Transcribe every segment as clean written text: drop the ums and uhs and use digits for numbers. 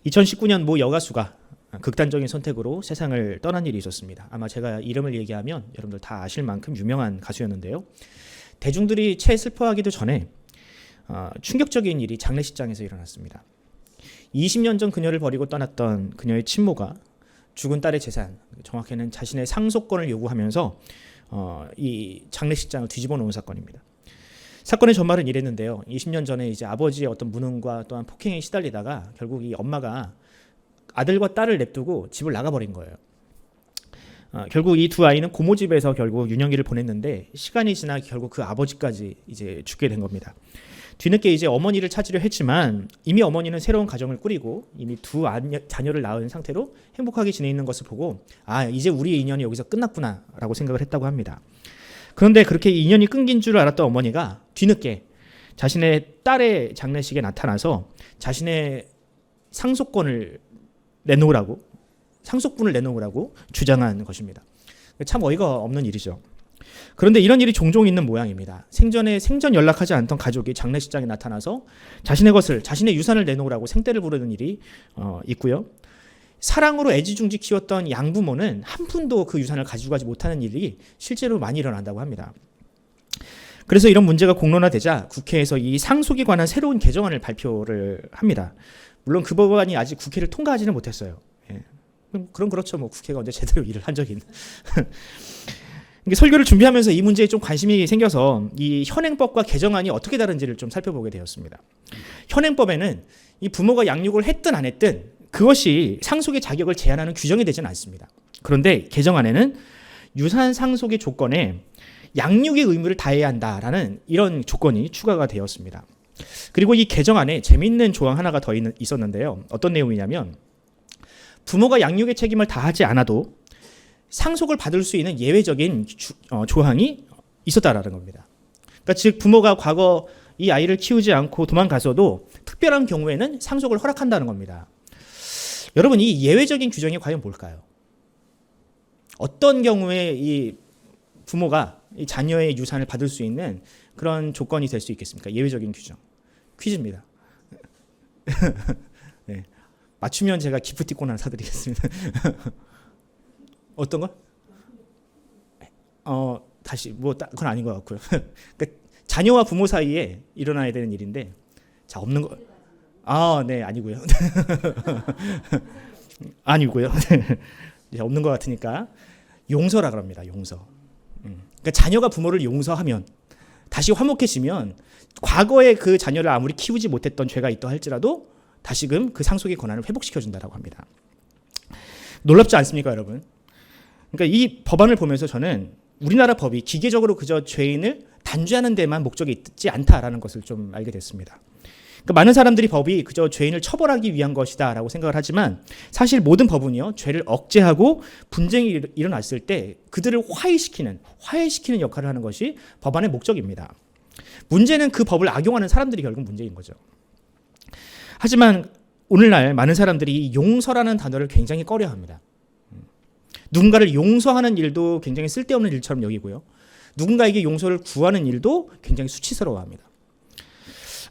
2019년 모 여가수가 극단적인 선택으로 세상을 떠난 일이 있었습니다. 아마 제가 이름을 얘기하면 여러분들 다 아실 만큼 유명한 가수였는데요. 대중들이 채 슬퍼하기도 전에 충격적인 일이 장례식장에서 일어났습니다. 20년 전 그녀를 버리고 떠났던 그녀의 친모가 죽은 딸의 재산, 정확히는 자신의 상속권을 요구하면서 이 장례식장을 뒤집어 놓은 사건입니다. 사건의 전말은 이랬는데요. 20년 전에 이제 아버지의 어떤 무능과 또한 폭행에 시달리다가 결국 이 엄마가 아들과 딸을 냅두고 집을 나가버린 거예요. 결국 이 두 아이는 고모집에서 결국 유년기를 보냈는데 시간이 지나 결국 그 아버지까지 이제 죽게 된 겁니다. 뒤늦게 이제 어머니를 찾으려 했지만 이미 어머니는 새로운 가정을 꾸리고 이미 두 자녀를 낳은 상태로 행복하게 지내 있는 것을 보고 이제 우리의 인연이 여기서 끝났구나라고 생각을 했다고 합니다. 그런데 그렇게 인연이 끊긴 줄 알았던 어머니가 뒤늦게 자신의 딸의 장례식에 나타나서 자신의 상속분을 내놓으라고 주장한 것입니다. 참 어이가 없는 일이죠. 그런데 이런 일이 종종 있는 모양입니다. 생전 연락하지 않던 가족이 장례식장에 나타나서 자신의 유산을 내놓으라고 생떼를 부르는 일이 있고요. 사랑으로 애지중지 키웠던 양부모는 한 푼도 그 유산을 가지고 가지 못하는 일이 실제로 많이 일어난다고 합니다. 그래서 이런 문제가 공론화되자 국회에서 이 상속에 관한 새로운 개정안을 발표를 합니다. 물론 그 법안이 아직 국회를 통과하지는 못했어요. 그럼 그렇죠. 국회가 언제 제대로 일을 한 적이 있나. 설교를 준비하면서 이 문제에 좀 관심이 생겨서 이 현행법과 개정안이 어떻게 다른지를 좀 살펴보게 되었습니다. 현행법에는 이 부모가 양육을 했든 안 했든 그것이 상속의 자격을 제한하는 규정이 되지는 않습니다. 그런데 개정안에는 유산 상속의 조건에 양육의 의무를 다해야 한다라는 이런 조건이 추가가 되었습니다. 그리고 이 개정안에 재미있는 조항 하나가 더 있었는데요. 어떤 내용이냐면 부모가 양육의 책임을 다하지 않아도 상속을 받을 수 있는 예외적인 조항이 있었다라는 겁니다. 그러니까 즉 부모가 과거 이 아이를 키우지 않고 도망가서도 특별한 경우에는 상속을 허락한다는 겁니다. 여러분, 이 예외적인 규정이 과연 뭘까요? 어떤 경우에 이 부모가 이 자녀의 유산을 받을 수 있는 그런 조건이 될 수 있겠습니까? 예외적인 규정. 퀴즈입니다. 네. 맞추면 제가 기프티콘 하나 사드리겠습니다. 어떤 거? 다시 그건 아닌 것 같고요. 그러니까 자녀와 부모 사이에 일어나야 되는 일인데, 자 없는 거. 네, 아니고요. 아니고요. 없는 것 같으니까 용서라 그럽니다. 용서. 그러니까 자녀가 부모를 용서하면 다시 화목해지면 과거에 그 자녀를 아무리 키우지 못했던 죄가 있다 할지라도 다시금 그 상속의 권한을 회복시켜준다라고 합니다. 놀랍지 않습니까, 여러분? 그러니까 이 법안을 보면서 저는 우리나라 법이 기계적으로 그저 죄인을 단죄하는 데만 목적이 있지 않다라는 것을 좀 알게 됐습니다. 그러니까 많은 사람들이 법이 그저 죄인을 처벌하기 위한 것이다라고 생각을 하지만 사실 모든 법은요, 죄를 억제하고 분쟁이 일어났을 때 그들을 화해시키는 역할을 하는 것이 법안의 목적입니다. 문제는 그 법을 악용하는 사람들이 결국 문제인 거죠. 하지만 오늘날 많은 사람들이 이 용서라는 단어를 굉장히 꺼려합니다. 누군가를 용서하는 일도 굉장히 쓸데없는 일처럼 여기고요. 누군가에게 용서를 구하는 일도 굉장히 수치스러워합니다.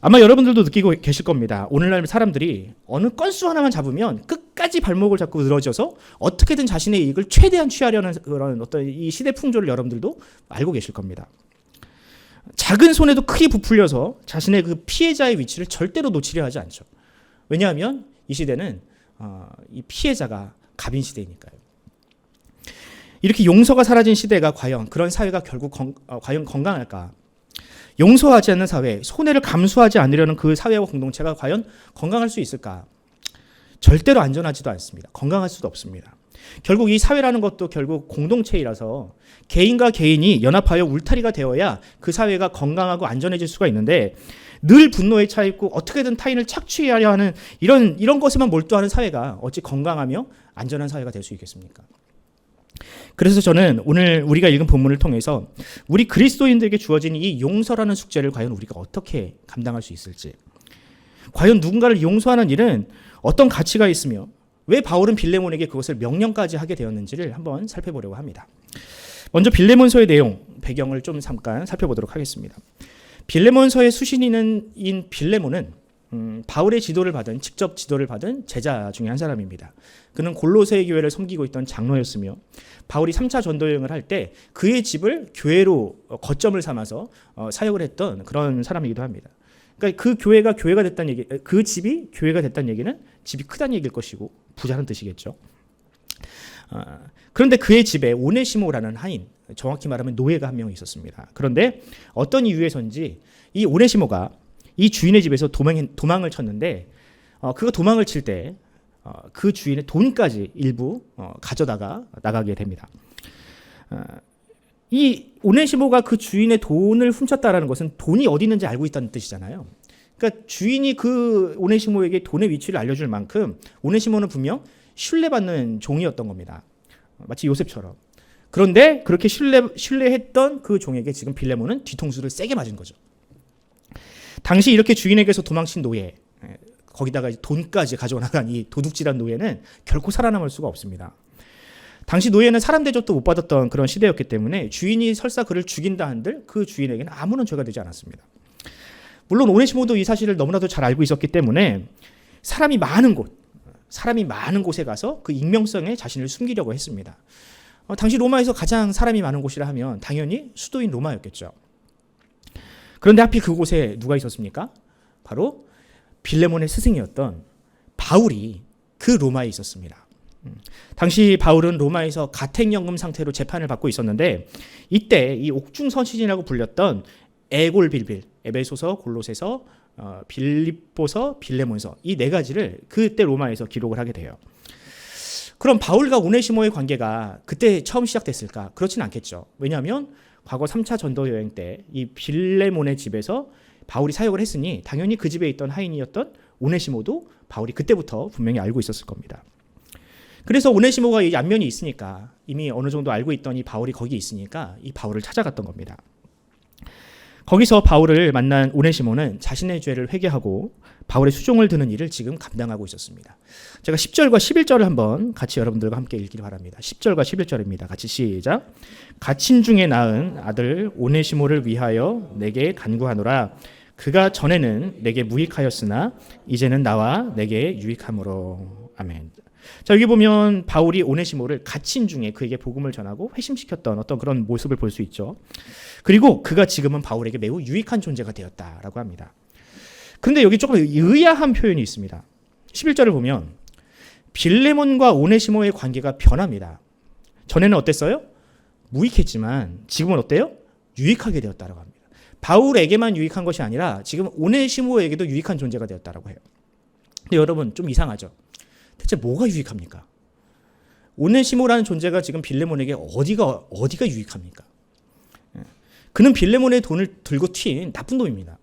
아마 여러분들도 느끼고 계실 겁니다. 오늘날 사람들이 어느 건수 하나만 잡으면 끝까지 발목을 잡고 늘어져서 어떻게든 자신의 이익을 최대한 취하려는 그런 어떤 이 시대 풍조를 여러분들도 알고 계실 겁니다. 작은 손에도 크게 부풀려서 자신의 그 피해자의 위치를 절대로 놓치려 하지 않죠. 왜냐하면 이 시대는 이 피해자가 갑인 시대이니까요. 이렇게 용서가 사라진 시대가 과연 그런 사회가 결국 과연 건강할까? 용서하지 않는 사회, 손해를 감수하지 않으려는 그 사회와 공동체가 과연 건강할 수 있을까? 절대로 안전하지도 않습니다. 건강할 수도 없습니다. 결국 이 사회라는 것도 결국 공동체이라서 개인과 개인이 연합하여 울타리가 되어야 그 사회가 건강하고 안전해질 수가 있는데 늘 분노에 차 있고 어떻게든 타인을 착취하려 하는 이런 것에만 몰두하는 사회가 어찌 건강하며 안전한 사회가 될 수 있겠습니까? 그래서 저는 오늘 우리가 읽은 본문을 통해서 우리 그리스도인들에게 주어진 이 용서라는 숙제를 과연 우리가 어떻게 감당할 수 있을지, 과연 누군가를 용서하는 일은 어떤 가치가 있으며 왜 바울은 빌레몬에게 그것을 명령까지 하게 되었는지를 한번 살펴보려고 합니다. 먼저 빌레몬서의 내용, 배경을 좀 잠깐 살펴보도록 하겠습니다. 빌레몬서의 수신인인 빌레몬은 바울의 지도를 받은 직접 지도를 받은 제자 중에 한 사람입니다. 그는 골로새 교회를 섬기고 있던 장로였으며 바울이 3차 전도 여행을 할 때 그의 집을 교회로 거점을 삼아서 사역을 했던 그런 사람이기도 합니다. 그러니까 그 교회가 됐다는 얘기, 그 집이 교회가 됐다는 얘기는 집이 크다는 얘기일 것이고 부자는 뜻이겠죠. 그런데 그의 집에 오네시모라는 하인, 정확히 말하면 노예가 한 명 있었습니다. 그런데 어떤 이유에선지 이 오네시모가 이 주인의 집에서 도망을 쳤는데 그가 도망을 칠 때 그 주인의 돈까지 일부 가져다가 나가게 됩니다. 이 오네시모가 그 주인의 돈을 훔쳤다라는 것은 돈이 어디 있는지 알고 있다는 뜻이잖아요. 그러니까 주인이 그 오네시모에게 돈의 위치를 알려줄 만큼 오네시모는 분명 신뢰받는 종이었던 겁니다. 마치 요셉처럼. 그런데 그렇게 신뢰했던 그 종에게 지금 빌레몬은 뒤통수를 세게 맞은 거죠. 당시 이렇게 주인에게서 도망친 노예, 거기다가 돈까지 가져나간 이 도둑질한 노예는 결코 살아남을 수가 없습니다. 당시 노예는 사람 대접도 못 받았던 그런 시대였기 때문에 주인이 설사 그를 죽인다 한들 그 주인에게는 아무런 죄가 되지 않았습니다. 물론 오네시모도 이 사실을 너무나도 잘 알고 있었기 때문에 사람이 많은 곳에 가서 그 익명성에 자신을 숨기려고 했습니다. 당시 로마에서 가장 사람이 많은 곳이라 하면 당연히 수도인 로마였겠죠. 그런데 하필 그곳에 누가 있었습니까? 바로 빌레몬의 스승이었던 바울이 그 로마에 있었습니다. 당시 바울은 로마에서 가택연금 상태로 재판을 받고 있었는데 이때 이 옥중선신이라고 불렸던 에골빌빌, 에베소서, 골로새서, 빌립보서, 빌레몬서 이 네 가지를 그때 로마에서 기록을 하게 돼요. 그럼 바울과 오네시모의 관계가 그때 처음 시작됐을까? 그렇진 않겠죠. 왜냐하면 과거 3차 전도 여행 때 이 빌레몬의 집에서 바울이 사역을 했으니 당연히 그 집에 있던 하인이었던 오네시모도 바울이 그때부터 분명히 알고 있었을 겁니다. 그래서 오네시모가 이 안면이 있으니까 이미 어느 정도 알고 있던 이 바울이 거기 있으니까 이 바울을 찾아갔던 겁니다. 거기서 바울을 만난 오네시모는 자신의 죄를 회개하고 바울의 수종을 드는 일을 지금 감당하고 있었습니다. 제가 10절과 11절을 한번 같이 여러분들과 함께 읽기를 바랍니다. 10절과 11절입니다. 같이 시작. 갇힌 중에 낳은 아들 오네시모를 위하여 내게 간구하노라. 그가 전에는 내게 무익하였으나 이제는 나와 내게 유익함으로. 아멘. 자, 여기 보면 바울이 오네시모를 갇힌 중에 그에게 복음을 전하고 회심시켰던 어떤 그런 모습을 볼 수 있죠. 그리고 그가 지금은 바울에게 매우 유익한 존재가 되었다라고 합니다. 그런데 여기 조금 의아한 표현이 있습니다. 11절을 보면 빌레몬과 오네시모의 관계가 변합니다. 전에는 어땠어요? 무익했지만 지금은 어때요? 유익하게 되었다라고 합니다. 바울에게만 유익한 것이 아니라 지금 오네시모에게도 유익한 존재가 되었다라고 해요. 근데 여러분 좀 이상하죠? 대체 뭐가 유익합니까? 오네시모라는 존재가 지금 빌레몬에게 어디가 유익합니까? 그는 빌레몬의 돈을 들고 튄 나쁜 놈입니다.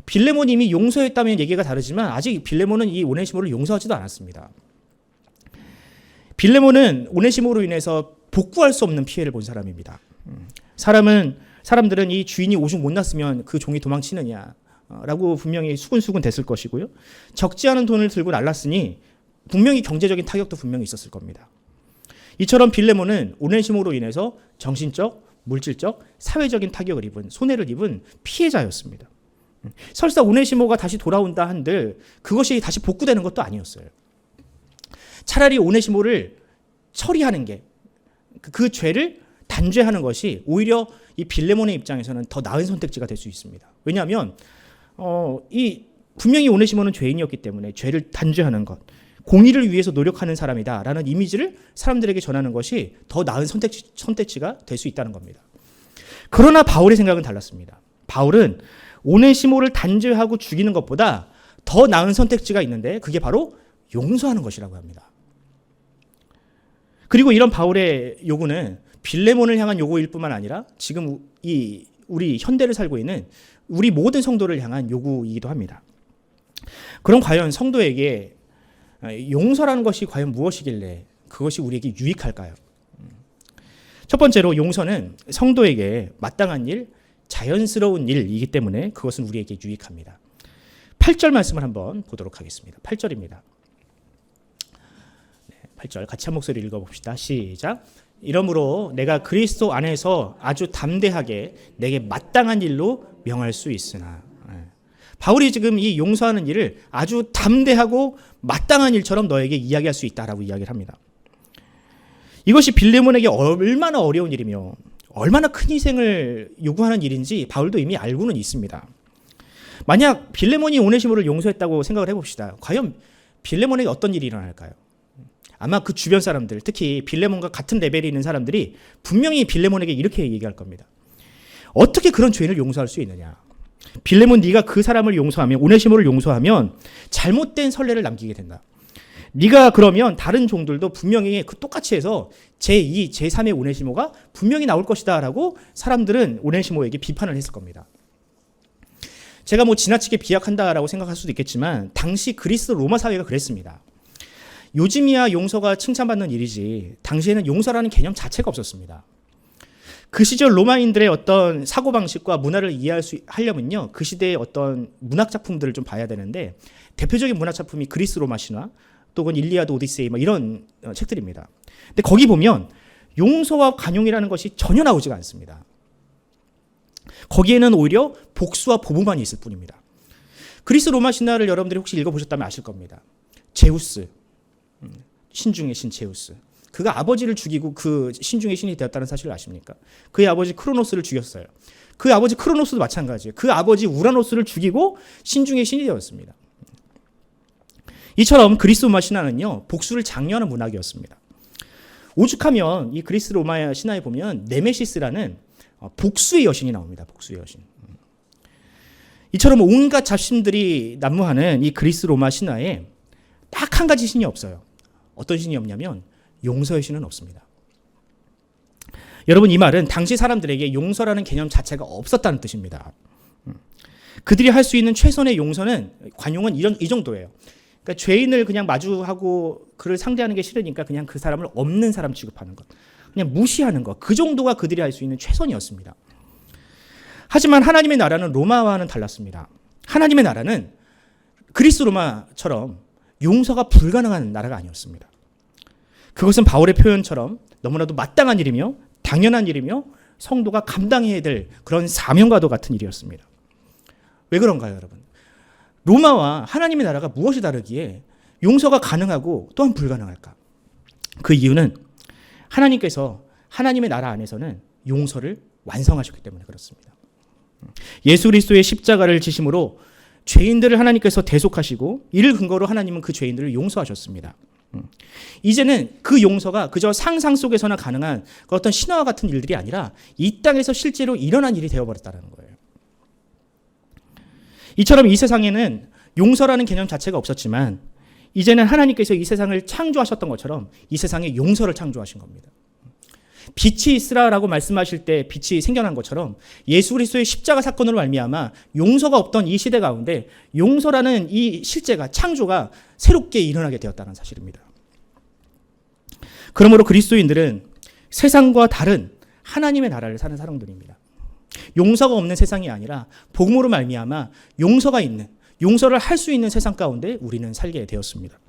빌레몬이 이미 용서했다면 얘기가 다르지만 아직 빌레몬은 이 오네시모를 용서하지도 않았습니다. 빌레몬은 오네시모로 인해서 복구할 수 없는 피해를 본 사람입니다. 사람들은 이 주인이 오죽 못났으면 그 종이 도망치느냐 라고 분명히 수군수군 됐을 것이고요. 적지 않은 돈을 들고 날랐으니 분명히 경제적인 타격도 분명히 있었을 겁니다. 이처럼 빌레몬은 오네시모로 인해서 정신적, 물질적, 사회적인 타격을 입은, 손해를 입은 피해자였습니다. 설사 오네시모가 다시 돌아온다 한들 그것이 다시 복구되는 것도 아니었어요. 차라리 오네시모를 처리하는 게, 그 죄를 단죄하는 것이 오히려 이 빌레몬의 입장에서는 더 나은 선택지가 될 수 있습니다. 왜냐하면 분명히 오네시모는 죄인이었기 때문에 죄를 단죄하는 것, 공의를 위해서 노력하는 사람이다라는 이미지를 사람들에게 전하는 것이 더 나은 선택지가 될 수 있다는 겁니다. 그러나 바울의 생각은 달랐습니다. 바울은 오네시모를 단죄하고 죽이는 것보다 더 나은 선택지가 있는데 그게 바로 용서하는 것이라고 합니다. 그리고 이런 바울의 요구는 빌레몬을 향한 요구일 뿐만 아니라 지금 우리 현대를 살고 있는 우리 모든 성도를 향한 요구이기도 합니다. 그럼 과연 성도에게 용서라는 것이 과연 무엇이길래 그것이 우리에게 유익할까요? 첫 번째로 용서는 성도에게 마땅한 일, 자연스러운 일이기 때문에 그것은 우리에게 유익합니다. 8절 말씀을 한번 보도록 하겠습니다. 8절입니다. 8절 같이 한 목소리 읽어봅시다. 시작. 이러므로 내가 그리스도 안에서 아주 담대하게 내게 마땅한 일로 명할 수 있으나. 바울이 지금 이 용서하는 일을 아주 담대하고 마땅한 일처럼 너에게 이야기할 수 있다라고 이야기를 합니다. 이것이 빌레몬에게 얼마나 어려운 일이며 얼마나 큰 희생을 요구하는 일인지 바울도 이미 알고는 있습니다. 만약 빌레몬이 오네시모를 용서했다고 생각을 해봅시다. 과연 빌레몬에게 어떤 일이 일어날까요? 아마 그 주변 사람들, 특히 빌레몬과 같은 레벨이 있는 사람들이 분명히 빌레몬에게 이렇게 얘기할 겁니다. 어떻게 그런 죄인을 용서할 수 있느냐? 빌레몬, 네가 그 사람을 용서하면, 오네시모를 용서하면 잘못된 선례를 남기게 된다. 네가 그러면 다른 종들도 분명히 똑같이 해서 제2, 제3의 오네시모가 분명히 나올 것이다 라고 사람들은 오네시모에게 비판을 했을 겁니다. 제가 지나치게 비약한다라고 생각할 수도 있겠지만 당시 그리스 로마 사회가 그랬습니다. 요즘이야 용서가 칭찬받는 일이지 당시에는 용서라는 개념 자체가 없었습니다. 그 시절 로마인들의 어떤 사고방식과 문화를 이해하려면요, 그 시대의 어떤 문학 작품들을 좀 봐야 되는데, 대표적인 문학 작품이 그리스 로마 신화 또는 일리아드 오디세이 이런 책들입니다. 근데 거기 보면 용서와 관용이라는 것이 전혀 나오지가 않습니다. 거기에는 오히려 복수와 보복만 있을 뿐입니다. 그리스 로마 신화를 여러분들이 혹시 읽어보셨다면 아실 겁니다. 제우스, 신중의 신 제우스. 그가 아버지를 죽이고 그 신중의 신이 되었다는 사실을 아십니까? 그의 아버지 크로노스를 죽였어요. 그 아버지 크로노스도 마찬가지예요. 그 아버지 우라노스를 죽이고 신중의 신이 되었습니다. 이처럼 그리스 로마 신화는요, 복수를 장려하는 문학이었습니다. 오죽하면 이 그리스 로마 신화에 보면 네메시스라는 복수의 여신이 나옵니다. 복수의 여신. 이처럼 온갖 잡신들이 난무하는 이 그리스 로마 신화에 딱 한 가지 신이 없어요. 어떤 신이 없냐면 용서의 신은 없습니다. 여러분, 이 말은 당시 사람들에게 용서라는 개념 자체가 없었다는 뜻입니다. 그들이 할 수 있는 최선의 용서는, 관용은 이 정도예요. 그러니까 죄인을 그냥 마주하고 그를 상대하는 게 싫으니까 그냥 그 사람을 없는 사람 취급하는 것, 그냥 무시하는 것, 그 정도가 그들이 할 수 있는 최선이었습니다. 하지만 하나님의 나라는 로마와는 달랐습니다. 하나님의 나라는 그리스 로마처럼 용서가 불가능한 나라가 아니었습니다. 그것은 바울의 표현처럼 너무나도 마땅한 일이며 당연한 일이며 성도가 감당해야 될 그런 사명과도 같은 일이었습니다. 왜 그런가요, 여러분? 로마와 하나님의 나라가 무엇이 다르기에 용서가 가능하고 또한 불가능할까? 그 이유는 하나님께서 하나님의 나라 안에서는 용서를 완성하셨기 때문에 그렇습니다. 예수 그리스도의 십자가를 지심으로 죄인들을 하나님께서 대속하시고 이를 근거로 하나님은 그 죄인들을 용서하셨습니다. 이제는 그 용서가 그저 상상 속에서나 가능한 그 어떤 신화와 같은 일들이 아니라 이 땅에서 실제로 일어난 일이 되어버렸다는 거예요. 이처럼 이 세상에는 용서라는 개념 자체가 없었지만 이제는 하나님께서 이 세상을 창조하셨던 것처럼 이 세상에 용서를 창조하신 겁니다. 빛이 있으라라고 말씀하실 때 빛이 생겨난 것처럼 예수 그리스도의 십자가 사건으로 말미암아 용서가 없던 이 시대 가운데 용서라는 이 실제가, 창조가 새롭게 일어나게 되었다는 사실입니다. 그러므로 그리스도인들은 세상과 다른 하나님의 나라를 사는 사람들입니다. 용서가 없는 세상이 아니라 복음으로 말미암아 용서가 있는, 용서를 할 수 있는 세상 가운데 우리는 살게 되었습니다.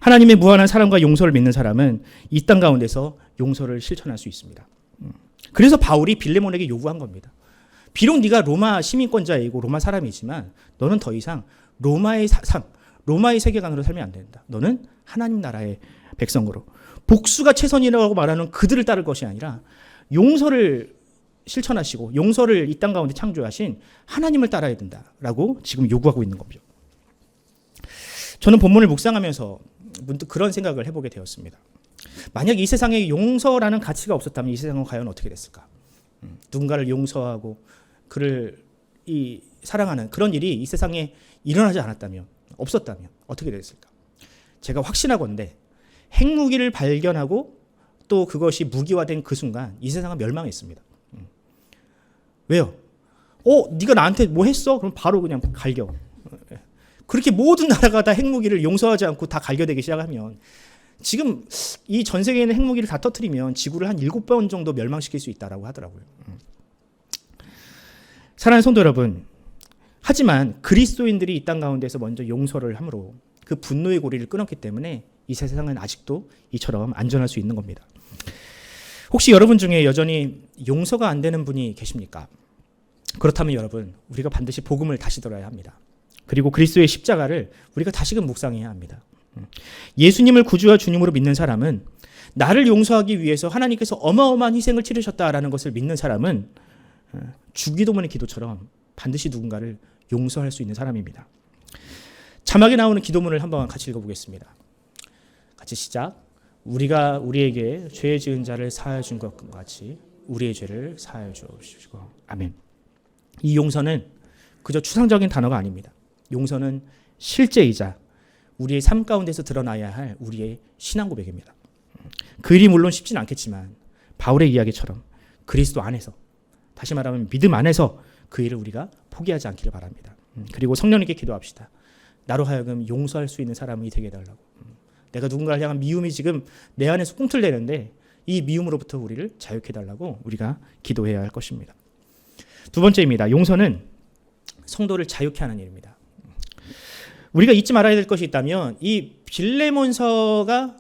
하나님의 무한한 사랑과 용서를 믿는 사람은 이 땅 가운데서 용서를 실천할 수 있습니다. 그래서 바울이 빌레몬에게 요구한 겁니다. 비록 네가 로마 시민권자이고 로마 사람이지만 너는 더 이상 로마의 사상, 로마의 세계관으로 살면 안 된다. 너는 하나님 나라의 백성으로, 복수가 최선이라고 말하는 그들을 따를 것이 아니라 용서를 실천하시고 용서를 이 땅 가운데 창조하신 하나님을 따라야 된다라고 지금 요구하고 있는 겁니다. 저는 본문을 묵상하면서 문득 그런 생각을 해보게 되었습니다. 만약 이 세상에 용서라는 가치가 없었다면 이 세상은 과연 어떻게 됐을까? 누군가를 용서하고 그를 사랑하는 그런 일이 이 세상에 일어나지 않았다면, 없었다면 어떻게 됐을까? 제가 확신하건대 핵무기를 발견하고 또 그것이 무기화된 그 순간 이 세상은 멸망했습니다. 왜요? 네가 나한테 뭐 했어? 그럼 바로 그냥 갈겨. 그렇게 모든 나라가 다 핵무기를 용서하지 않고 다 갈겨대기 시작하면 지금 이 전 세계에 있는 핵무기를 다 터뜨리면 지구를 한 7번 정도 멸망시킬 수 있다라고 하더라고요. 사랑하는 성도 여러분, 하지만 그리스도인들이 이 땅 가운데서 먼저 용서를 함으로 그 분노의 고리를 끊었기 때문에 이 세상은 아직도 이처럼 안전할 수 있는 겁니다. 혹시 여러분 중에 여전히 용서가 안 되는 분이 계십니까? 그렇다면 여러분, 우리가 반드시 복음을 다시 들어야 합니다. 그리고 그리스도의 십자가를 우리가 다시금 묵상해야 합니다. 예수님을 구주와 주님으로 믿는 사람은, 나를 용서하기 위해서 하나님께서 어마어마한 희생을 치르셨다라는 것을 믿는 사람은 주기도문의 기도처럼 반드시 누군가를 용서할 수 있는 사람입니다. 자막에 나오는 기도문을 한번 같이 읽어보겠습니다. 같이 시작. 우리가 우리에게 죄 지은 자를 사하여 준 것과 같이 우리의 죄를 사하여 주옵시고. 아멘. 이 용서는 그저 추상적인 단어가 아닙니다. 용서는 실제이자 우리의 삶 가운데서 드러나야 할 우리의 신앙 고백입니다. 그 일이 물론 쉽지는 않겠지만 바울의 이야기처럼 그리스도 안에서, 다시 말하면 믿음 안에서 그 일을 우리가 포기하지 않기를 바랍니다. 그리고 성령님께 기도합시다. 나로 하여금 용서할 수 있는 사람이 되게 해달라고. 내가 누군가를 향한 미움이 지금 내 안에서 꿈틀대는데 이 미움으로부터 우리를 자유케 해달라고 우리가 기도해야 할 것입니다. 두 번째입니다. 용서는 성도를 자유케 하는 일입니다. 우리가 잊지 말아야 될 것이 있다면 이 빌레몬서가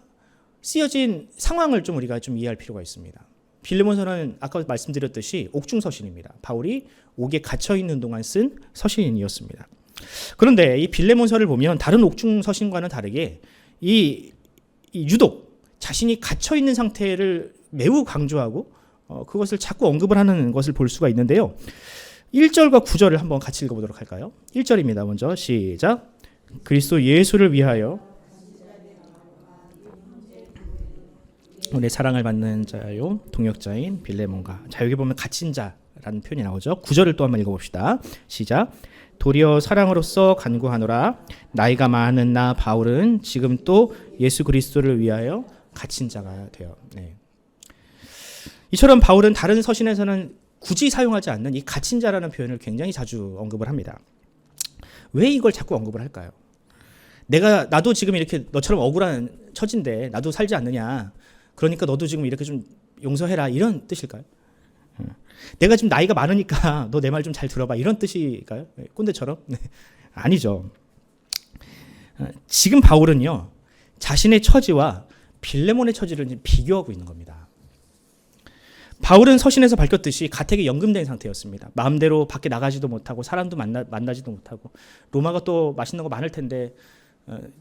쓰여진 상황을 좀 우리가 좀 이해할 필요가 있습니다. 빌레몬서는 아까 말씀드렸듯이 옥중서신입니다. 바울이 옥에 갇혀 있는 동안 쓴 서신이었습니다. 그런데 이 빌레몬서를 보면 다른 옥중서신과는 다르게 이 유독 자신이 갇혀 있는 상태를 매우 강조하고 그것을 자꾸 언급을 하는 것을 볼 수가 있는데요. 1절과 9절을 한번 같이 읽어보도록 할까요? 1절입니다. 먼저 시작. 그리스도 예수를 위하여 우리의 사랑을 받는 자요 동역자인 빌레몬과, 자 여기 보면 갇힌 자라는 표현이 나오죠. 9절을 또 한번 읽어봅시다. 시작. 도리어 사랑으로서 간구하노라. 나이가 많은 나 바울은 지금 또 예수 그리스도를 위하여 갇힌 자가 되어. 네. 이처럼 바울은 다른 서신에서는 굳이 사용하지 않는 이 갇힌 자라는 표현을 굉장히 자주 언급을 합니다. 왜 이걸 자꾸 언급을 할까요? 나도 지금 이렇게 너처럼 억울한 처진데 나도 살지 않느냐. 그러니까 너도 지금 이렇게 좀 용서해라, 이런 뜻일까요? 내가 지금 나이가 많으니까 너 내 말 좀 잘 들어봐, 이런 뜻일까요? 꼰대처럼? 네. 아니죠. 지금 바울은요, 자신의 처지와 빌레몬의 처지를 비교하고 있는 겁니다. 바울은 서신에서 밝혔듯이 가택에 연금된 상태였습니다. 마음대로 밖에 나가지도 못하고 사람도 만나지도 못하고, 로마가 또 맛있는 거 많을 텐데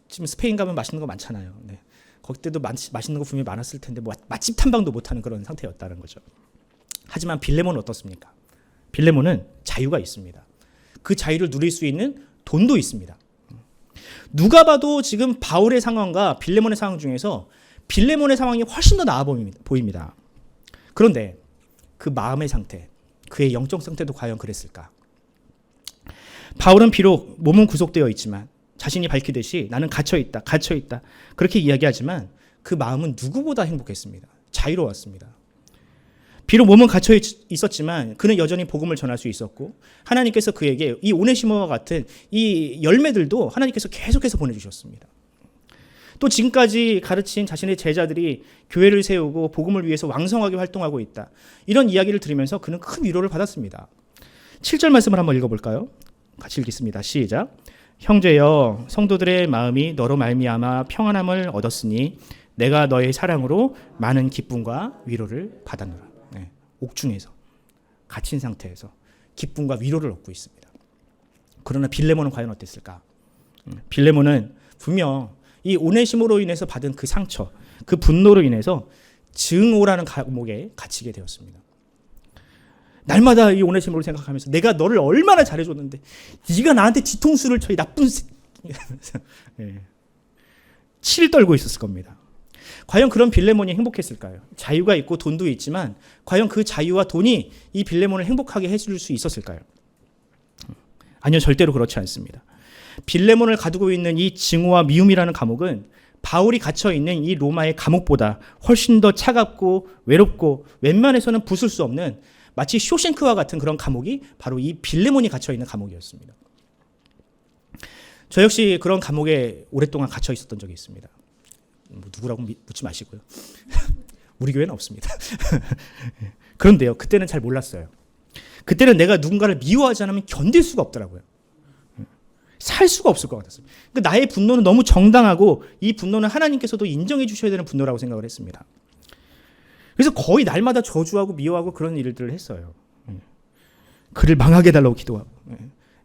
지금 스페인 가면 맛있는 거 많잖아요. 네. 거기 때도 맛있는 거 분명히 많았을 텐데 맛집 탐방도 못하는 그런 상태였다는 거죠. 하지만 빌레몬은 어떻습니까? 빌레몬은 자유가 있습니다. 그 자유를 누릴 수 있는 돈도 있습니다. 누가 봐도 지금 바울의 상황과 빌레몬의 상황 중에서 빌레몬의 상황이 훨씬 더 나아 보입니다. 그런데 그 마음의 상태, 그의 영적 상태도 과연 그랬을까? 바울은 비록 몸은 구속되어 있지만 자신이 밝히듯이 나는 갇혀있다. 그렇게 이야기하지만 그 마음은 누구보다 행복했습니다. 자유로웠습니다. 비록 몸은 갇혀 있었지만 그는 여전히 복음을 전할 수 있었고, 하나님께서 그에게 이 오네시모와 같은 이 열매들도 하나님께서 계속해서 보내주셨습니다. 또 지금까지 가르친 자신의 제자들이 교회를 세우고 복음을 위해서 왕성하게 활동하고 있다. 이런 이야기를 들으면서 그는 큰 위로를 받았습니다. 7절 말씀을 한번 읽어볼까요? 같이 읽겠습니다. 시작. 형제여, 성도들의 마음이 너로 말미암아 평안함을 얻었으니 내가 너의 사랑으로 많은 기쁨과 위로를 받았노라. 네, 옥중에서 갇힌 상태에서 기쁨과 위로를 얻고 있습니다. 그러나 빌레몬은 과연 어땠을까? 빌레몬은 분명 이 오네시모로 인해서 받은 그 상처, 그 분노로 인해서 증오라는 감옥에 갇히게 되었습니다. 날마다 이 오네시모를 생각하면서 내가 너를 얼마나 잘해줬는데 네가 나한테 뒤통수를 쳐, 이 나쁜 새끼. 네. 치를 떨고 있었을 겁니다. 과연 그런 빌레몬이 행복했을까요? 자유가 있고 돈도 있지만 과연 그 자유와 돈이 이 빌레몬을 행복하게 해줄 수 있었을까요? 아니요, 절대로 그렇지 않습니다. 빌레몬을 가두고 있는 이 증오와 미움이라는 감옥은 바울이 갇혀있는 이 로마의 감옥보다 훨씬 더 차갑고 외롭고 웬만해서는 부술 수 없는, 마치 쇼생크와 같은 그런 감옥이 바로 이 빌레몬이 갇혀있는 감옥이었습니다. 저 역시 그런 감옥에 오랫동안 갇혀 있었던 적이 있습니다. 누구라고 묻지 마시고요. 우리 교회는 없습니다. 그런데요, 그때는 잘 몰랐어요. 그때는 내가 누군가를 미워하지 않으면 견딜 수가 없더라고요. 살 수가 없을 것 같았어요. 그러니까 나의 분노는 너무 정당하고 이 분노는 하나님께서도 인정해 주셔야 되는 분노라고 생각을 했습니다. 그래서 거의 날마다 저주하고 미워하고 그런 일들을 했어요. 그를 망하게 해달라고 기도하고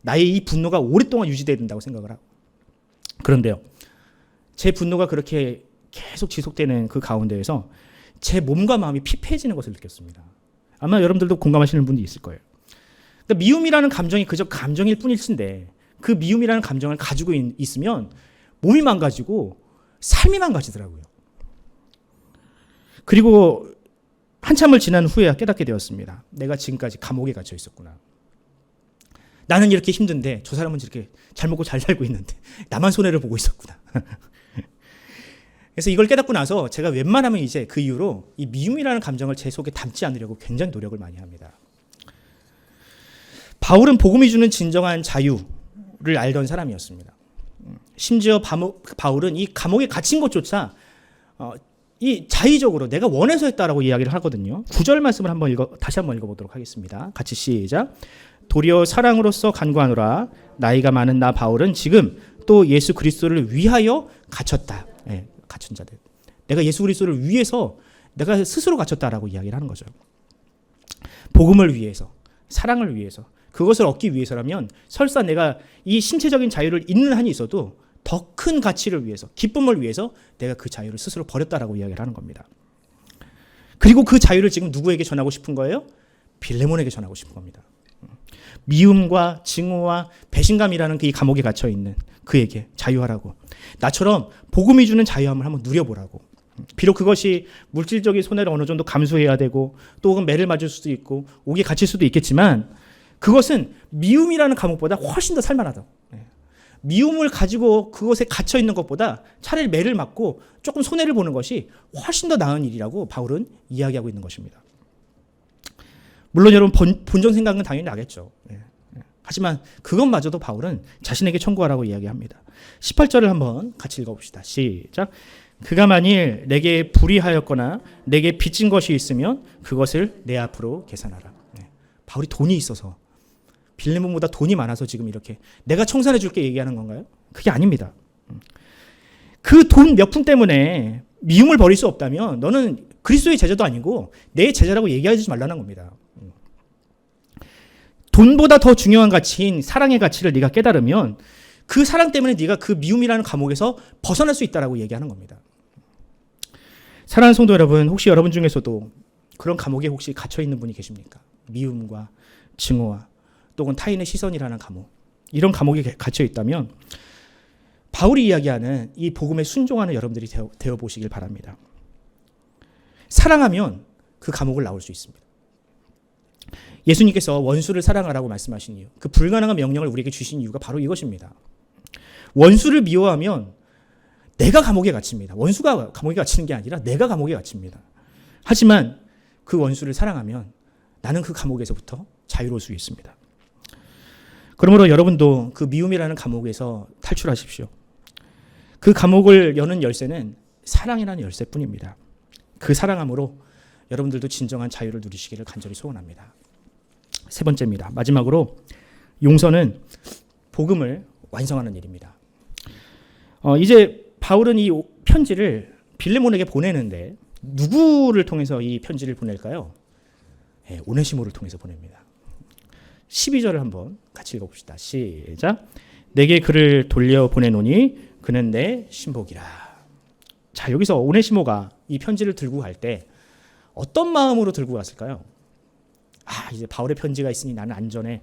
나의 이 분노가 오랫동안 유지돼야 된다고 생각을 하고 그런데요. 제 분노가 그렇게 계속 지속되는 그 가운데에서 제 몸과 마음이 피폐해지는 것을 느꼈습니다. 아마 여러분들도 공감하시는 분이 있을 거예요. 그러니까 미움이라는 감정이 그저 감정일 뿐일진데 그 미움이라는 감정을 가지고 있으면 몸이 망가지고 삶이 망가지더라고요. 그리고 한참을 지난 후에야 깨닫게 되었습니다. 내가 지금까지 감옥에 갇혀 있었구나. 나는 이렇게 힘든데 저 사람은 이렇게 잘 먹고 잘 살고 있는데 나만 손해를 보고 있었구나. 그래서 이걸 깨닫고 나서 제가 웬만하면 이제 그 이후로 이 미움이라는 감정을 제 속에 담지 않으려고 굉장히 노력을 많이 합니다. 바울은 복음이 주는 진정한 자유를 알던 사람이었습니다. 심지어 바울은 이 감옥에 갇힌 것조차 이 자의적으로 내가 원해서 했다라고 이야기를 하거든요. 9절 말씀을 다시 한번 읽어보도록 하겠습니다. 같이 시작. 도리어 사랑으로서 간구하노라. 나이가 많은 나 바울은 지금 또 예수 그리스도를 위하여 갇혔다. 네, 갇힌 자들. 내가 예수 그리스도를 위해서 내가 스스로 갇혔다라고 이야기를 하는 거죠. 복음을 위해서, 사랑을 위해서, 그것을 얻기 위해서라면 설사 내가 이 신체적인 자유를 잃는 한이 있어도 더 큰 가치를 위해서, 기쁨을 위해서 내가 그 자유를 스스로 버렸다라고 이야기를 하는 겁니다. 그리고 그 자유를 지금 누구에게 전하고 싶은 거예요? 빌레몬에게 전하고 싶은 겁니다. 미움과 증오와 배신감이라는 그 이 감옥에 갇혀 있는 그에게 자유하라고. 나처럼 복음이 주는 자유함을 한번 누려보라고. 비록 그것이 물질적인 손해를 어느 정도 감수해야 되고 또 혹은 매를 맞을 수도 있고 옥에 갇힐 수도 있겠지만 그것은 미움이라는 감옥보다 훨씬 더 살만하다. 미움을 가지고 그것에 갇혀 있는 것보다 차라리 매를 맞고 조금 손해를 보는 것이 훨씬 더 나은 일이라고 바울은 이야기하고 있는 것입니다. 물론 여러분 본전 생각은 당연히 나겠죠. 하지만 그것마저도 바울은 자신에게 청구하라고 이야기합니다. 18절을 한번 같이 읽어봅시다. 시작. 그가 만일 내게 불의하였거나 내게 빚진 것이 있으면 그것을 내 앞으로 계산하라. 바울이 돈이 있어서 빌레몬보다 돈이 많아서 지금 이렇게 내가 청산해 줄게 얘기하는 건가요? 그게 아닙니다. 그 돈 몇 푼 때문에 미움을 버릴 수 없다면 너는 그리스도의 제자도 아니고 내 제자라고 얘기하지 말라는 겁니다. 돈보다 더 중요한 가치인 사랑의 가치를 네가 깨달으면 그 사랑 때문에 네가 그 미움이라는 감옥에서 벗어날 수 있다라고 얘기하는 겁니다. 사랑하는 성도 여러분, 혹시 여러분 중에서도 그런 감옥에 혹시 갇혀 있는 분이 계십니까? 미움과 증오와 또는 타인의 시선이라는 감옥, 이런 감옥에 갇혀 있다면 바울이 이야기하는 이 복음에 순종하는 여러분들이 되어 보시길 바랍니다. 사랑하면 그 감옥을 나올 수 있습니다. 예수님께서 원수를 사랑하라고 말씀하신 이유, 그 불가능한 명령을 우리에게 주신 이유가 바로 이것입니다. 원수를 미워하면 내가 감옥에 갇힙니다. 원수가 감옥에 갇히는 게 아니라 내가 감옥에 갇힙니다. 하지만 그 원수를 사랑하면 나는 그 감옥에서부터 자유로울 수 있습니다. 그러므로 여러분도 그 미움이라는 감옥에서 탈출하십시오. 그 감옥을 여는 열쇠는 사랑이라는 열쇠뿐입니다. 그 사랑함으로 여러분들도 진정한 자유를 누리시기를 간절히 소원합니다. 세 번째입니다. 마지막으로 용서는 복음을 완성하는 일입니다. 이제 바울은 이 편지를 빌레몬에게 보내는데 누구를 통해서 이 편지를 보낼까요? 오네시모를 통해서 보냅니다. 12절을 한번 같이 읽어봅시다. 시작. 내게 그를 돌려보내노니 그는 내 신복이라. 자, 여기서 오네시모가 이 편지를 들고 갈 때 어떤 마음으로 들고 갔을까요? 이제 바울의 편지가 있으니 나는 안전해.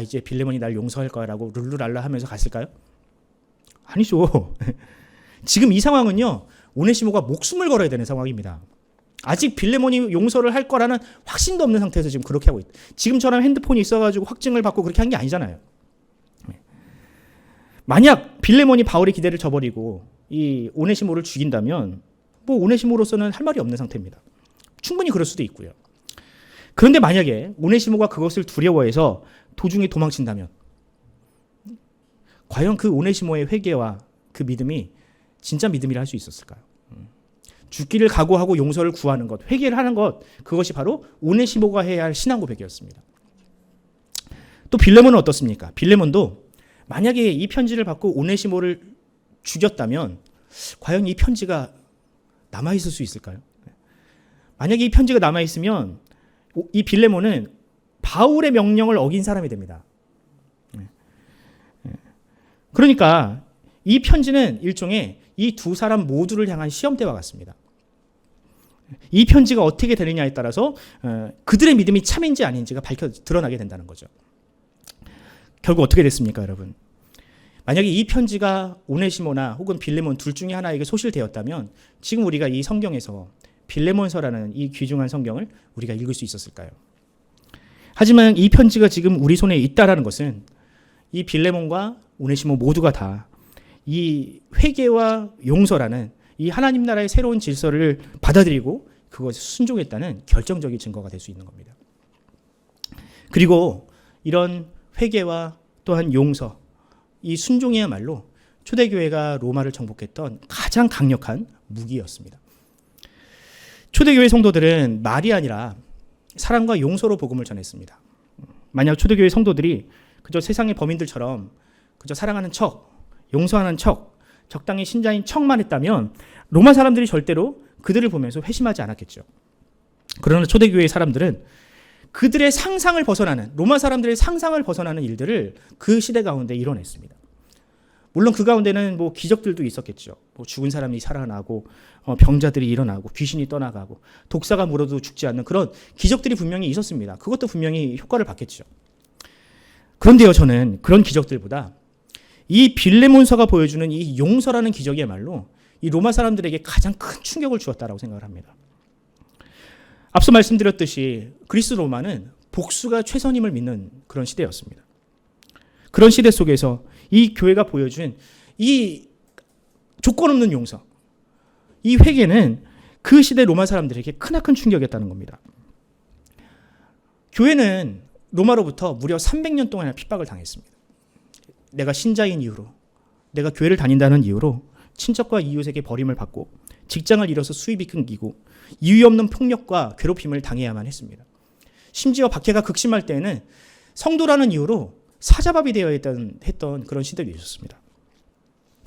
이제 빌레몬이 날 용서할 거야라고 룰루랄라 하면서 갔을까요? 아니죠. 지금 이 상황은요, 오네시모가 목숨을 걸어야 되는 상황입니다. 아직 빌레몬이 용서를 할 거라는 확신도 없는 상태에서 지금 그렇게 하고 있다. 지금처럼 핸드폰이 있어가지고 확증을 받고 그렇게 한 게 아니잖아요. 만약 빌레몬이 바울의 기대를 저버리고 이 오네시모를 죽인다면 뭐 오네시모로서는 할 말이 없는 상태입니다. 충분히 그럴 수도 있고요. 그런데 만약에 오네시모가 그것을 두려워해서 도중에 도망친다면 과연 그 오네시모의 회개와 그 믿음이 진짜 믿음이라 할 수 있었을까요? 죽기를 각오하고 용서를 구하는 것, 회개를 하는 것, 그것이 바로 오네시모가 해야 할 신앙 고백이었습니다. 또 빌레몬은 어떻습니까? 빌레몬도 만약에 이 편지를 받고 오네시모를 죽였다면 과연 이 편지가 남아있을 수 있을까요? 만약에 이 편지가 남아있으면 이 빌레몬은 바울의 명령을 어긴 사람이 됩니다. 그러니까 이 편지는 일종의 이 두 사람 모두를 향한 시험대와 같습니다. 이 편지가 어떻게 되느냐에 따라서 그들의 믿음이 참인지 아닌지가 드러나게 된다는 거죠. 결국 어떻게 됐습니까, 여러분? 만약에 이 편지가 오네시모나 혹은 빌레몬 둘 중에 하나에게 소실되었다면 지금 우리가 이 성경에서 빌레몬서라는 이 귀중한 성경을 우리가 읽을 수 있었을까요? 하지만 이 편지가 지금 우리 손에 있다라는 것은 이 빌레몬과 오네시모 모두가 다 이 회개와 용서라는 이 하나님 나라의 새로운 질서를 받아들이고 그것에 순종했다는 결정적인 증거가 될 수 있는 겁니다. 그리고 이런 회개와 또한 용서, 이 순종이야말로 초대교회가 로마를 정복했던 가장 강력한 무기였습니다. 초대교회 성도들은 말이 아니라 사랑과 용서로 복음을 전했습니다. 만약 초대교회 성도들이 그저 세상의 범인들처럼 그저 사랑하는 척, 용서하는 척, 적당히 신자인 척만 했다면 로마 사람들이 절대로 그들을 보면서 회심하지 않았겠죠. 그러나 초대교회의 사람들은 그들의 상상을 벗어나는, 로마 사람들의 상상을 벗어나는 일들을 그 시대 가운데 이뤄냈습니다. 물론 그 가운데는 뭐 기적들도 있었겠죠. 뭐 죽은 사람이 살아나고 병자들이 일어나고 귀신이 떠나가고 독사가 물어도 죽지 않는 그런 기적들이 분명히 있었습니다. 그것도 분명히 효과를 받겠죠. 그런데요, 저는 그런 기적들보다 이 빌레몬서가 보여주는 이 용서라는 기적이야말로 이 로마 사람들에게 가장 큰 충격을 주었다라고 생각을 합니다. 앞서 말씀드렸듯이 그리스 로마는 복수가 최선임을 믿는 그런 시대였습니다. 그런 시대 속에서 이 교회가 보여준 이 조건 없는 용서, 이 회개는 그 시대 로마 사람들에게 크나큰 충격이었다는 겁니다. 교회는 로마로부터 무려 300년 동안이나 핍박을 당했습니다. 내가 신자인 이유로, 내가 교회를 다닌다는 이유로 친척과 이웃에게 버림을 받고 직장을 잃어서 수입이 끊기고 이유 없는 폭력과 괴롭힘을 당해야만 했습니다. 심지어 박해가 극심할 때에는 성도라는 이유로 사자밥이 되어 했던 그런 시대도 있었습니다.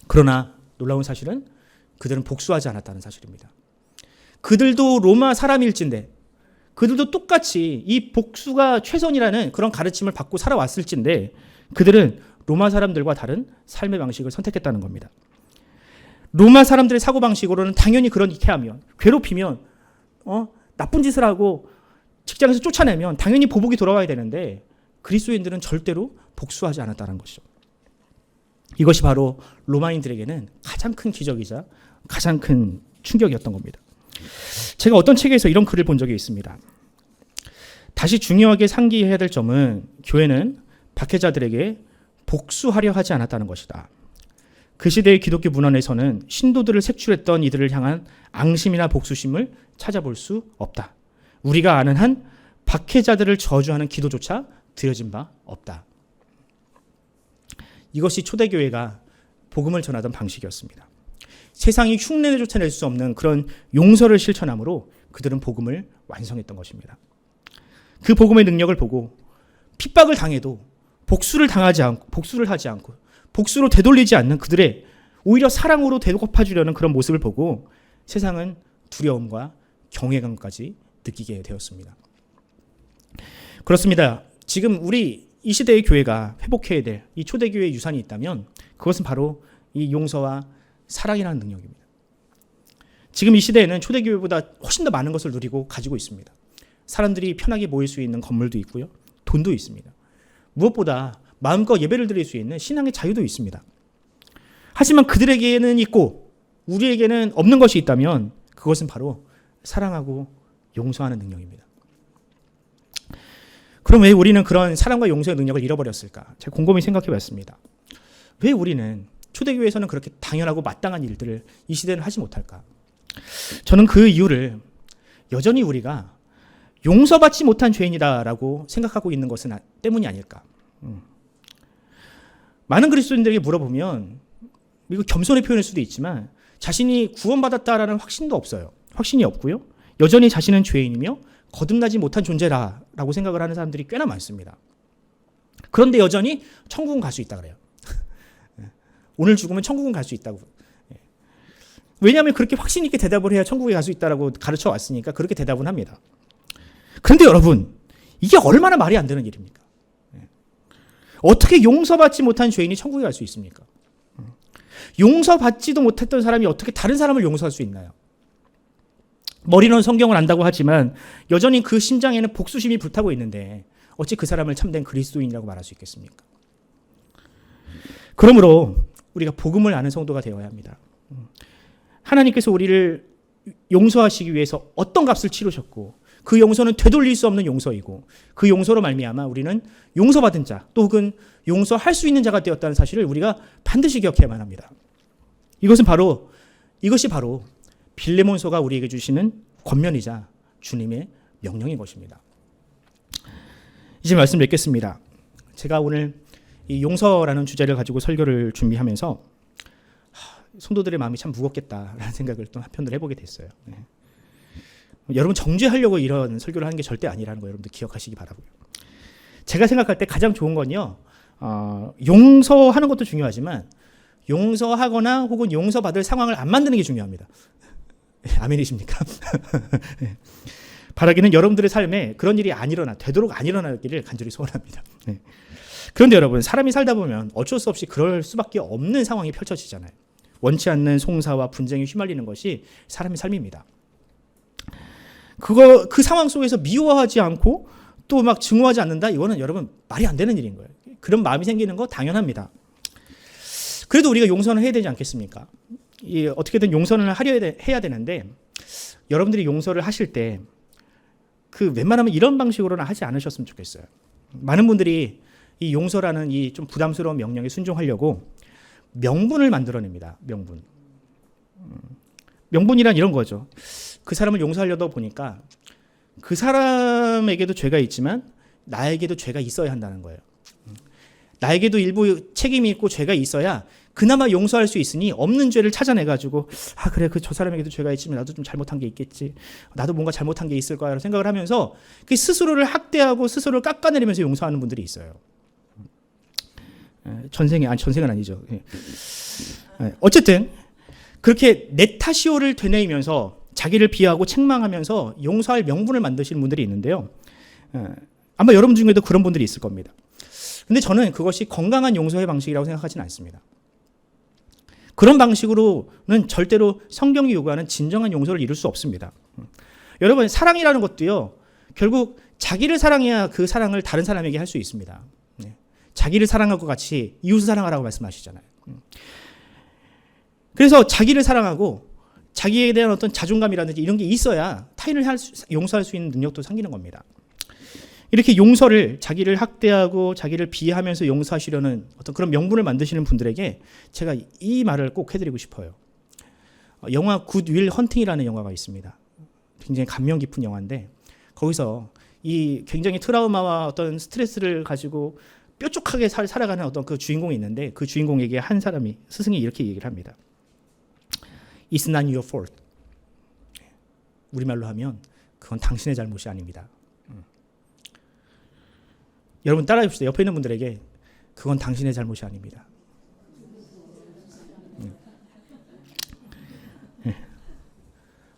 그러나 놀라운 사실은 그들은 복수하지 않았다는 사실입니다. 그들도 로마 사람일진데, 그들도 똑같이 이 복수가 최선이라는 그런 가르침을 받고 살아왔을진데 그들은 로마 사람들과 다른 삶의 방식을 선택했다는 겁니다. 로마 사람들의 사고방식으로는 당연히 그렇게 하면, 괴롭히면, 나쁜 짓을 하고 직장에서 쫓아내면 당연히 보복이 돌아와야 되는데 그리스도인들은 절대로 복수하지 않았다는 것이죠. 이것이 바로 로마인들에게는 가장 큰 기적이자 가장 큰 충격이었던 겁니다. 제가 어떤 책에서 이런 글을 본 적이 있습니다. 다시 중요하게 상기해야 될 점은 교회는 박해자들에게 복수하려 하지 않았다는 것이다. 그 시대의 기독교 문헌에서는 신도들을 색출했던 이들을 향한 앙심이나 복수심을 찾아볼 수 없다. 우리가 아는 한 박해자들을 저주하는 기도조차 드려진 바 없다. 이것이 초대교회가 복음을 전하던 방식이었습니다. 세상이 흉내조차 낼 수 없는 그런 용서를 실천함으로 그들은 복음을 완성했던 것입니다. 그 복음의 능력을 보고 핍박을 당해도 복수를 하지 않고 복수로 되돌리지 않는 그들의 오히려 사랑으로 되갚아주려는 그런 모습을 보고 세상은 두려움과 경외감까지 느끼게 되었습니다. 그렇습니다. 지금 우리 이 시대의 교회가 회복해야 될 이 초대교회의 유산이 있다면 그것은 바로 이 용서와 사랑이라는 능력입니다. 지금 이 시대에는 초대교회보다 훨씬 더 많은 것을 누리고 가지고 있습니다. 사람들이 편하게 모일 수 있는 건물도 있고요. 돈도 있습니다. 무엇보다 마음껏 예배를 드릴 수 있는 신앙의 자유도 있습니다. 하지만 그들에게는 있고 우리에게는 없는 것이 있다면 그것은 바로 사랑하고 용서하는 능력입니다. 그럼 왜 우리는 그런 사랑과 용서의 능력을 잃어버렸을까? 제가 곰곰이 생각해 봤습니다. 왜 우리는 초대교회에서는 그렇게 당연하고 마땅한 일들을 이 시대는 하지 못할까? 저는 그 이유를 여전히 우리가 용서받지 못한 죄인이다라고 생각하고 있는 것은 때문이 아닐까? 많은 그리스도인들에게 물어보면 이거 겸손의 표현일 수도 있지만 자신이 구원받았다라는 확신도 없어요. 확신이 없고요. 여전히 자신은 죄인이며 거듭나지 못한 존재라고 생각을 하는 사람들이 꽤나 많습니다. 그런데 여전히 천국은 갈 수 있다 그래요. 오늘 죽으면 천국은 갈 수 있다고. 왜냐하면 그렇게 확신 있게 대답을 해야 천국에 갈 수 있다라고 가르쳐 왔으니까 그렇게 대답은 합니다. 그런데 여러분, 이게 얼마나 말이 안 되는 일입니까? 어떻게 용서받지 못한 죄인이 천국에 갈 수 있습니까? 용서받지도 못했던 사람이 어떻게 다른 사람을 용서할 수 있나요? 머리로는 성경을 안다고 하지만 여전히 그 심장에는 복수심이 불타고 있는데 어찌 그 사람을 참된 그리스도인이라고 말할 수 있겠습니까? 그러므로 우리가 복음을 아는 성도가 되어야 합니다. 하나님께서 우리를 용서하시기 위해서 어떤 값을 치르셨고 그 용서는 되돌릴 수 없는 용서이고 그 용서로 말미암아 우리는 용서받은 자 또 혹은 용서할 수 있는 자가 되었다는 사실을 우리가 반드시 기억해야만 합니다. 이것이 바로 빌레몬서가 우리에게 주시는 권면이자 주님의 명령인 것입니다. 이제 말씀 맺겠습니다. 제가 오늘 이 용서라는 주제를 가지고 설교를 준비하면서 성도들의 마음이 참 무겁겠다라는 생각을 또 한편으로 해보게 됐어요. 네. 여러분 정죄하려고 이런 설교를 하는 게 절대 아니라는 거 여러분들 기억하시기 바라고요. 제가 생각할 때 가장 좋은 건요. 용서하는 것도 중요하지만 용서하거나 혹은 용서받을 상황을 안 만드는 게 중요합니다. 아멘이십니까? 바라기는 여러분들의 삶에 그런 일이 되도록 안 일어나기를 간절히 소원합니다. 그런데 여러분 사람이 살다 보면 어쩔 수 없이 그럴 수밖에 없는 상황이 펼쳐지잖아요. 원치 않는 송사와 분쟁에 휘말리는 것이 사람의 삶입니다. 그 상황 속에서 미워하지 않고 또 막 증오하지 않는다? 이거는 여러분 말이 안 되는 일인 거예요. 그런 마음이 생기는 거 당연합니다. 그래도 우리가 용서는 해야 되지 않겠습니까? 어떻게든 용서를 해야 되는데 여러분들이 용서를 하실 때 웬만하면 이런 방식으로는 하지 않으셨으면 좋겠어요. 많은 분들이 이 용서라는 이 좀 부담스러운 명령에 순종하려고 명분을 만들어냅니다. 명분이란 이런 거죠. 그 사람을 용서하려다 보니까 그 사람에게도 죄가 있지만 나에게도 죄가 있어야 한다는 거예요. 나에게도 일부 책임이 있고 죄가 있어야 그나마 용서할 수 있으니 없는 죄를 찾아내가지고 그래 저 사람에게도 죄가 있지만 나도 좀 잘못한 게 있겠지. 나도 뭔가 잘못한 게 있을 거야 라고 생각을 하면서 스스로를 학대하고 스스로를 깎아내리면서 용서하는 분들이 있어요. 전생은 아니죠. 어쨌든 그렇게 내 탓이오를 되뇌이면서 자기를 비하하고 책망하면서 용서할 명분을 만드시는 분들이 있는데요. 아마 여러분 중에도 그런 분들이 있을 겁니다. 근데 저는 그것이 건강한 용서의 방식이라고 생각하지는 않습니다. 그런 방식으로는 절대로 성경이 요구하는 진정한 용서를 이룰 수 없습니다. 여러분 사랑이라는 것도요. 결국 자기를 사랑해야 그 사랑을 다른 사람에게 할 수 있습니다. 자기를 사랑할 것 같이 이웃을 사랑하라고 말씀하시잖아요. 그래서 자기를 사랑하고 자기에 대한 어떤 자존감이라든지 이런 게 있어야 타인을 용서할 수 있는 능력도 생기는 겁니다. 이렇게 용서를 자기를 학대하고 자기를 비하하면서 용서하시려는 어떤 그런 명분을 만드시는 분들에게 제가 이 말을 꼭 해드리고 싶어요. 영화 굿 윌 헌팅이라는 영화가 있습니다. 굉장히 감명 깊은 영화인데 거기서 이 굉장히 트라우마와 어떤 스트레스를 가지고 뾰족하게 살아가는 어떤 그 주인공이 있는데 그 주인공에게 한 사람이 스승이 이렇게 얘기를 합니다. It's not your fault. 우리말로 하면 그건 당신의 잘못이 아닙니다. 여러분 따라해 봅시다. 옆에 있는 분들에게 그건 당신의 잘못이 아닙니다.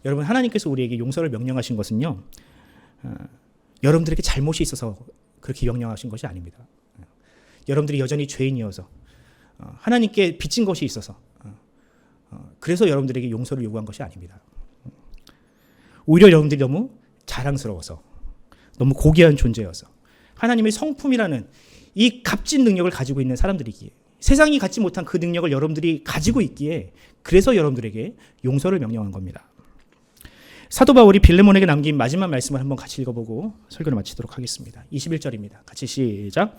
여러분 하나님께서 우리에게 용서를 명령하신 것은요. 여러분들에게 잘못이 있어서 그렇게 명령하신 것이 아닙니다. 여러분들이 여전히 죄인이어서 하나님께 빚진 것이 있어서 그래서 여러분들에게 용서를 요구한 것이 아닙니다. 오히려 여러분들이 너무 자랑스러워서 너무 고귀한 존재여서 하나님의 성품이라는 이 값진 능력을 가지고 있는 사람들이기에 세상이 갖지 못한 그 능력을 여러분들이 가지고 있기에 그래서 여러분들에게 용서를 명령한 겁니다. 사도 바울이 빌레몬에게 남긴 마지막 말씀을 한번 같이 읽어보고 설교를 마치도록 하겠습니다. 21절입니다. 같이 시작.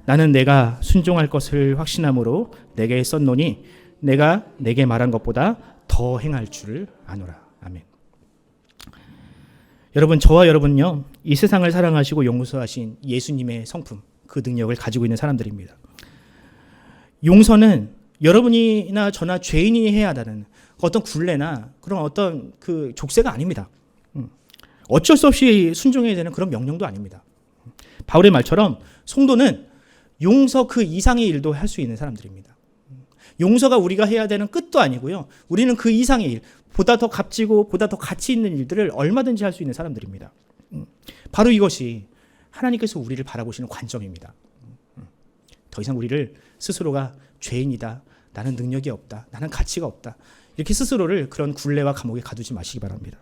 나는 내가 순종할 것을 확신함으로 내게 썼노니 내가 내게 말한 것보다 더 행할 줄을 아노라. 아멘. 여러분 저와 여러분요 이 세상을 사랑하시고 용서하신 예수님의 성품 그 능력을 가지고 있는 사람들입니다. 용서는 여러분이나 저나 죄인이 해야 하는 어떤 굴레나 그런 어떤 그 족쇄가 아닙니다. 어쩔 수 없이 순종해야 되는 그런 명령도 아닙니다. 바울의 말처럼 성도는 용서 그 이상의 일도 할 수 있는 사람들입니다. 용서가 우리가 해야 되는 끝도 아니고요. 우리는 그 이상의 일, 보다 더 값지고 보다 더 가치 있는 일들을 얼마든지 할 수 있는 사람들입니다. 바로 이것이 하나님께서 우리를 바라보시는 관점입니다. 더 이상 우리를 스스로가 죄인이다, 나는 능력이 없다, 나는 가치가 없다, 이렇게 스스로를 그런 굴레와 감옥에 가두지 마시기 바랍니다.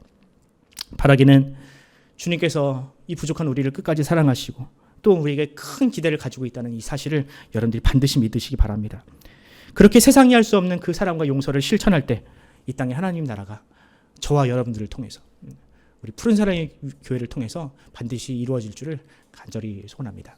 바라기는 주님께서 이 부족한 우리를 끝까지 사랑하시고 또 우리에게 큰 기대를 가지고 있다는 이 사실을 여러분들이 반드시 믿으시기 바랍니다. 그렇게 세상이 할 수 없는 그 사랑과 용서를 실천할 때 이 땅에 하나님 나라가 저와 여러분들을 통해서, 우리 푸른 사랑의 교회를 통해서 반드시 이루어질 줄을 간절히 소원합니다.